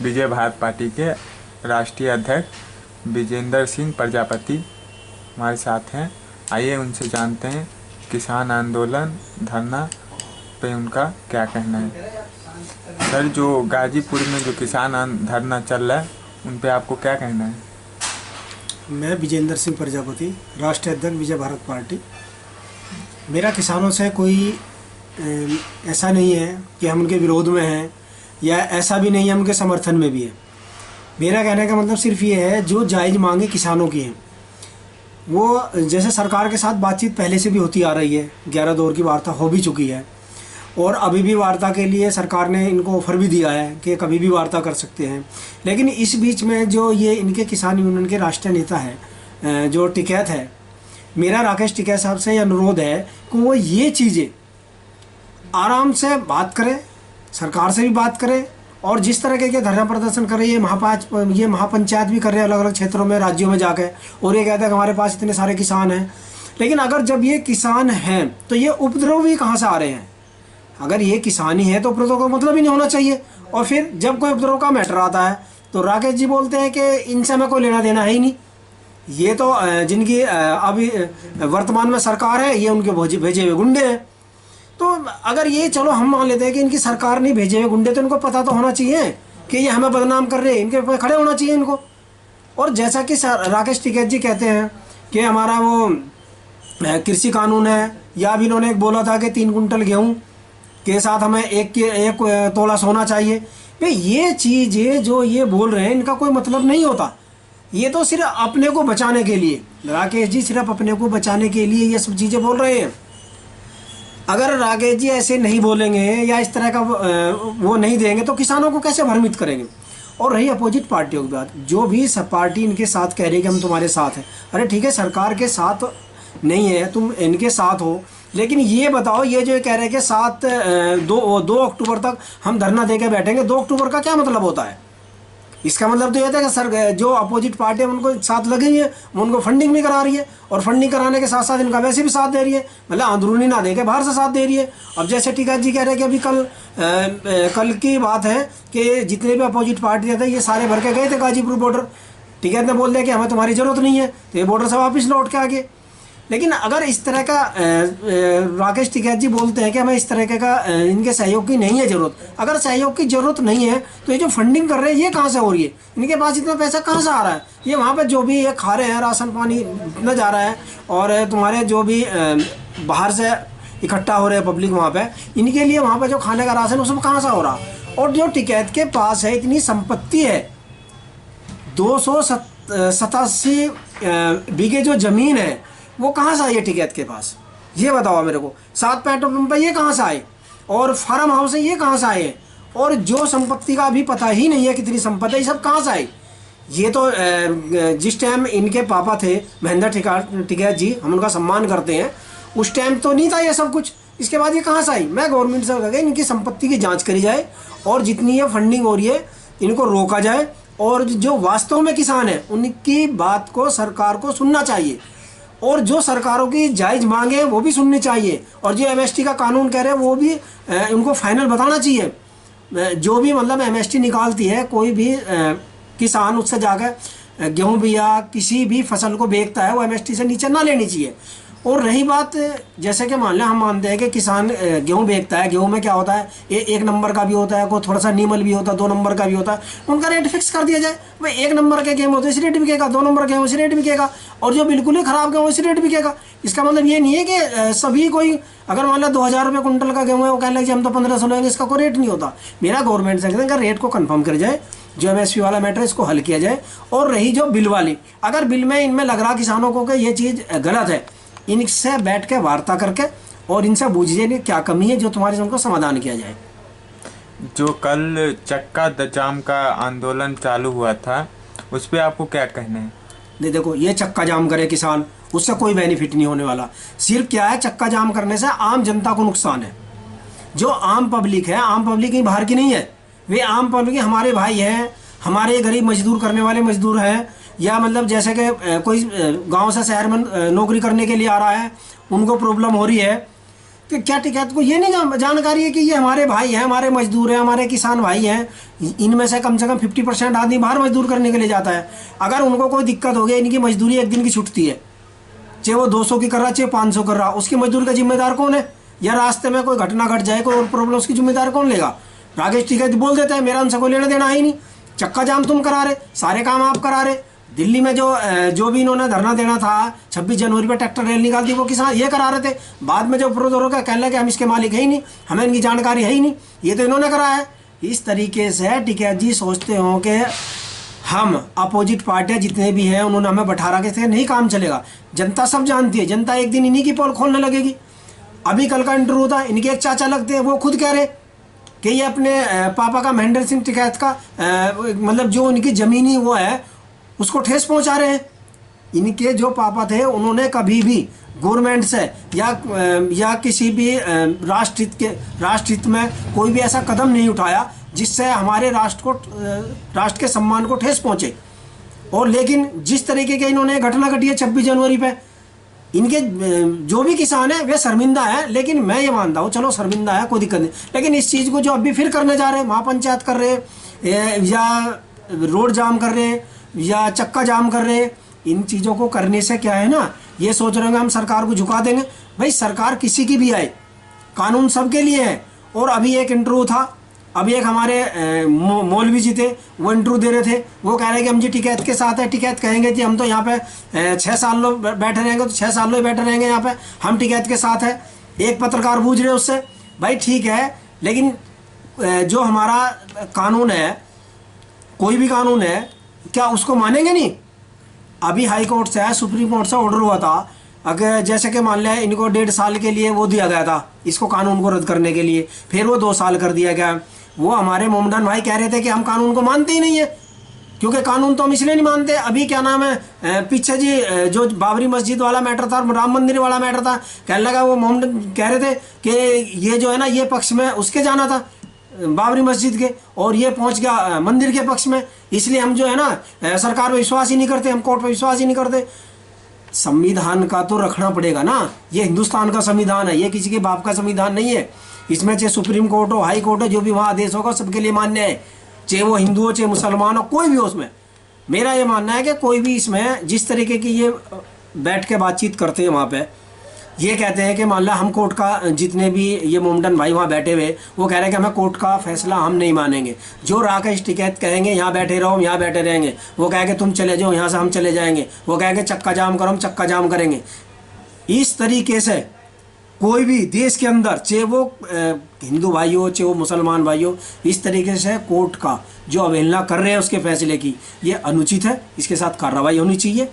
विजय Bharat party के राष्ट्रीय अध्यक्ष विजेंद्र सिंह प्रजापति हमारे साथ हैं। आइए उनसे जानते हैं किसान आंदोलन धरना पे उनका क्या कहना है। सर, जो गाजीपुर में जो किसान धरना चल रहा है उन पे आपको क्या कहना है? मैं विजेंद्र सिंह प्रजापति, राष्ट्रीय अध्यक्ष विजय भारत पार्टी। मेरा किसानों से कोई ऐसा नहीं है कि हम उनके विरोध में हैं, या ऐसा भी नहीं है उनके समर्थन में भी है। मेरा कहने का मतलब सिर्फ ये है, जो जायज़ मांगे किसानों की हैं, वो जैसे सरकार के साथ बातचीत पहले से भी होती आ रही है, 11 दौर की वार्ता हो भी चुकी है, और अभी भी वार्ता के लिए सरकार ने इनको ऑफ़र भी दिया है कि कभी भी वार्ता कर सकते हैं। लेकिन इस बीच में जो ये इनके किसान यूनियन के राष्ट्रीय नेता है जो टिकैत है, मेरा राकेश टिकैत साहब से अनुरोध है कि वो ये चीज़ें आराम से बात करें, सरकार से भी बात करें, और जिस तरह के धरना प्रदर्शन कर रही है ये महापंचायत भी कर रहे हैं अलग अलग क्षेत्रों में, राज्यों में जाकर, और ये कहते हैं कि हमारे पास इतने सारे किसान हैं। लेकिन अगर जब ये किसान हैं तो ये उपद्रव भी कहाँ से आ रहे हैं? अगर ये किसान ही है तो उपद्रव का मतलब ही नहीं होना चाहिए। और फिर जब कोई उपद्रव का मैटर आता है तो राकेश जी बोलते हैं कि इनसे हमें कोई लेना देना है ही नहीं। ये तो जिनकी अभी वर्तमान में सरकार है, ये उनके भेजे हुए गुंडे हैं। तो अगर ये चलो हम मान लेते हैं कि इनकी सरकार नहीं भेजे हुए गुंडे, तो इनको पता तो होना चाहिए कि ये हमें बदनाम कर रहे हैं, इनके ऊपर खड़े होना चाहिए इनको। और जैसा कि राकेश टिकैत जी कहते हैं कि हमारा वो कृषि कानून है, या भी इन्होंने एक बोला था कि 3 कुंटल गेहूँ के साथ हमें एक तोला सोना चाहिए। भाई ये चीज़ें जो ये बोल रहे हैं इनका कोई मतलब नहीं होता। ये तो सिर्फ अपने को बचाने के लिए, राकेश जी सिर्फ अपने को बचाने के लिए ये सब चीज़ें बोल रहे हैं। अगर राकेश जी ऐसे नहीं बोलेंगे या इस तरह का वो नहीं देंगे तो किसानों को कैसे भ्रमित करेंगे? और रही अपोजिट पार्टियों की बात, जो भी सब पार्टी इनके साथ कह रही है कि हम तुम्हारे साथ हैं, अरे ठीक है, सरकार के साथ नहीं है, तुम इनके साथ हो, लेकिन ये बताओ, ये जो कह रहे हैं कि 2 अक्टूबर तक हम धरना दे के बैठेंगे, 2 अक्टूबर का क्या मतलब होता है? इसका मतलब तो ये था कि सर जो अपोजिट पार्टी है उनको साथ लगी है, वो उनको फंडिंग भी करा रही है, और फंडिंग कराने के साथ साथ इनका वैसे भी साथ दे रही है, मतलब अंदरूनी ना दे के बाहर से साथ दे रही है। अब जैसे टिकैत जी कह रहे हैं कि अभी कल की बात है कि जितने भी अपोजिट पार्टी थे ये सारे भर के गए थे गाजीपुर बॉर्डर। टिकैत ने बोल दिया कि हमें तुम्हारी ज़रूरत नहीं है, तो ये बॉर्डर से वापस लौट के आ गए। लेकिन अगर इस तरह का राकेश टिकैत जी बोलते हैं कि हमें इस तरह का इनके सहयोग की नहीं है ज़रूरत, अगर सहयोग की ज़रूरत नहीं है तो ये जो फंडिंग कर रहे हैं ये कहाँ से हो रही है? इनके पास इतना पैसा कहाँ से आ रहा है? ये वहाँ पे जो भी ये खा रहे हैं, राशन पानी इतना जा रहा है, और तुम्हारे जो भी बाहर से इकट्ठा हो रहे हैं पब्लिक वहाँ पर, इनके लिए वहाँ पर जो खाने का राशन वो सब कहाँ से हो रहा? और जो टिकैत के पास है इतनी संपत्ति है, 287 बीघे जो ज़मीन है वो कहाँ से आई है टिकैत के पास? ये बताओ मेरे को। 7 पेट्रोल पंप ये कहाँ से आए, और फार्म हाउस है ये कहाँ से आए, और जो संपत्ति का अभी पता ही नहीं है कितनी संपत्ति है, ये सब कहाँ से आई? ये तो जिस टाइम इनके पापा थे महेंद्र टिकैत जी, हम उनका सम्मान करते हैं, उस टाइम तो नहीं था ये सब कुछ। इसके बाद ये कहाँ से आई? मैं गवर्नमेंट से कहूँगा इनकी संपत्ति की जाँच करी जाए, और जितनी ये फंडिंग हो रही है इनको रोका जाए, और जो वास्तव में किसान है उनकी बात को सरकार को सुनना चाहिए, और जो सरकारों की जायज़ मांगे हैं वो भी सुननी चाहिए, और जो एमएसटी का कानून कह रहे हैं वो भी उनको फाइनल बताना चाहिए। जो भी मतलब एमएसटी निकालती है कोई भी किसान, उससे जाकर गेहूँ भी या किसी भी फसल को बेचता है, वो एमएसटी से नीचे ना लेनी चाहिए। और रही बात, जैसे कि मान लें हम मानते हैं कि किसान गेहूँ बेचता है, गेहूँ में क्या होता है, 1 नंबर का भी होता है, कोई थोड़ा सा नीमल भी होता है, 2 नंबर का भी होता है, उनका रेट फिक्स कर दिया जाए। भाई 1 नंबर के गेहूँ होते इसी रेट बिकेगा, 2 नंबर गेहूँ इसी रेट बिकेगा, और जो बिल्कुल ही ख़राब गेहूँ इसी रेट बिकेगा। इसका मतलब ये नहीं है कि सभी कोई, अगर मान लो 2000 रुपये कुंटल का गेहूँ है, वो कहने लगे हम तो 1500 लेंगे, इसका कोई रेट नहीं होता। मेरा गवर्नमेंट से कहते हैं रेट को कन्फर्म कर जाए, जो एमएसपी वाला मैटर इसको हल किया जाए। और रही जो बिल वाली, अगर बिल में इनमें लग रहा किसानों को कि ये चीज़ गलत है, इनसे बैठ के वार्ता करके और इनसे बूझिए क्या कमी है, जो तुम्हारे उनको समाधान किया जाए। जो कल चक्का जाम का आंदोलन चालू हुआ था उस पर आपको क्या कहना है? नहीं देखो, ये चक्का जाम करे किसान, उससे कोई बेनिफिट नहीं होने वाला। सिर्फ क्या है, चक्का जाम करने से आम जनता को नुकसान है। जो आम पब्लिक है, आम पब्लिक ही बाहर की नहीं है, वे आम पब्लिक हमारे भाई हैं, हमारे गरीब मजदूर करने वाले मजदूर हैं, या मतलब जैसे कि कोई गांव से शहर में नौकरी करने के लिए आ रहा है, उनको प्रॉब्लम हो रही है, क्या टिकैत को ये नहीं जानकारी है कि ये हमारे भाई हैं, हमारे मजदूर हैं, हमारे किसान भाई हैं। इनमें से कम 50% आदमी बाहर मजदूर करने के लिए जाता है। अगर उनको कोई दिक्कत हो गई, इनकी मजदूरी एक दिन की छुटती है, चाहे वो 200 की कर रहा चाहे 500 कर रहा, उसकी मजदूरी का जिम्मेदार कौन है? या रास्ते में कोई घटना घट जाए, कोई और प्रॉब्लम, उसकी जिम्मेदार कौन लेगा? राकेश टिकैत बोल देता है मेरा उनसे कोई लेना देना है ही नहीं, चक्का जाम तुम करा रहे, सारे काम आप करा रहे। दिल्ली में जो भी इन्होंने धरना देना था 26 जनवरी पे ट्रैक्टर रैली निकाल दी, वो किसान ये करा रहे थे। बाद में जब विरोध हो गया, कहने लगे हम इसके मालिक है ही नहीं, हमें इनकी जानकारी है ही नहीं, ये तो इन्होंने कराया है। इस तरीके से टिकैत जी सोचते हो कि हम अपोजिट पार्टियां जितने भी हैं उन्होंने हमें बैठा रखे थे, नहीं काम चलेगा। जनता सब जानती है, जनता एक दिन इन्हीं की पोल खोलने लगेगी। अभी कल का इंटरव्यू था, इनके एक चाचा लगते हैं, वो खुद कह रहे कि ये अपने पापा का महेंद्र सिंह टिकैत का मतलब जो उनकी ज़मीनी वो है उसको ठेस पहुंचा रहे हैं। इनके जो पापा थे उन्होंने कभी भी गवर्नमेंट से या किसी भी राष्ट्रहित में कोई भी ऐसा कदम नहीं उठाया जिससे हमारे राष्ट्र के सम्मान को ठेस पहुंचे। और लेकिन जिस तरीके के इन्होंने घटना घटी है 26 जनवरी पे, इनके जो भी किसान है वे शर्मिंदा है। लेकिन मैं ये मानता हूँ चलो शर्मिंदा है, कोई दिक्कत नहीं, लेकिन इस चीज़ को जो अभी फिर करने जा रहे हैं, महापंचायत कर रहे हैं या रोड जाम कर रहे हैं या चक्का जाम कर रहे हैं, इन चीज़ों को करने से क्या है ना, ये सोच रहे हैं हम सरकार को झुका देंगे। भाई सरकार किसी की भी आए, कानून सबके लिए है। और अभी एक इंटरव्यू था, अभी एक हमारे मौलवी जी थे, वो इंटरव्यू दे रहे थे, वो कह रहे हैं कि हम जी टिकैत के साथ है। टिकैत कहेंगे कि हम तो यहाँ पे 6 साल लोग बैठे रहेंगे, तो 6 साल लोग बैठे रहेंगे यहाँ पे, हम टिकैत के साथ है। एक पत्रकार पूछ रहे उससे, भाई ठीक है, लेकिन जो हमारा कानून है, कोई भी कानून है, क्या उसको मानेंगे नहीं? अभी हाई कोर्ट से है, सुप्रीम कोर्ट से ऑर्डर हुआ था, अगर जैसे कि मान लिया इनको 1.5 साल के लिए वो दिया गया था इसको कानून को रद्द करने के लिए, फिर वो 2 साल कर दिया गया। वो हमारे मोमडन भाई कह रहे थे कि हम कानून को मानते ही नहीं है, क्योंकि कानून तो हम इसलिए नहीं मानते। अभी क्या नाम है, पीछे जी जो बाबरी मस्जिद वाला मैटर था, राम मंदिर वाला मैटर था, कहने लगा वो मोमडन कह रहे थे कि ये जो है ना, ये पक्ष में उसके जाना था बाबरी मस्जिद के, और ये पहुंच गया मंदिर के पक्ष में, इसलिए हम जो है ना सरकार पे विश्वास ही नहीं करते, हम कोर्ट पे विश्वास ही नहीं करते। संविधान का तो रखना पड़ेगा ना, ये हिंदुस्तान का संविधान है, ये किसी के बाप का संविधान नहीं है। इसमें चाहे सुप्रीम कोर्ट हो, हाई कोर्ट हो, जो भी वहाँ आदेश होगा सबके लिए मान्य है, चाहे वो हिंदू हो चाहे मुसलमान हो, कोई भी हो। उसमें मेरा ये मानना है कि कोई भी इसमें जिस तरीके की ये बैठ के बातचीत करते हैं वहाँ पे, ये कहते हैं कि मान लो हम कोर्ट का, जितने भी ये मोमडन भाई वहाँ बैठे हुए, वो कह रहे हैं कि हमें कोर्ट का फैसला हम नहीं मानेंगे, जो राकेश टिकैत कहेंगे यहाँ बैठे रहो हम यहाँ बैठे रहेंगे, वो कहेंगे तुम चले जाओ यहाँ से हम चले जाएंगे, वो कहेंगे चक्का जाम करो हम चक्का जाम करेंगे। इस तरीके से कोई भी देश के अंदर, चाहे वो हिंदू भाई हो चाहे वो मुसलमान भाई हो, इस तरीके से कोर्ट का जो अवहेलना कर रहे हैं उसके फैसले की, ये अनुचित है, इसके साथ कार्रवाई होनी चाहिए।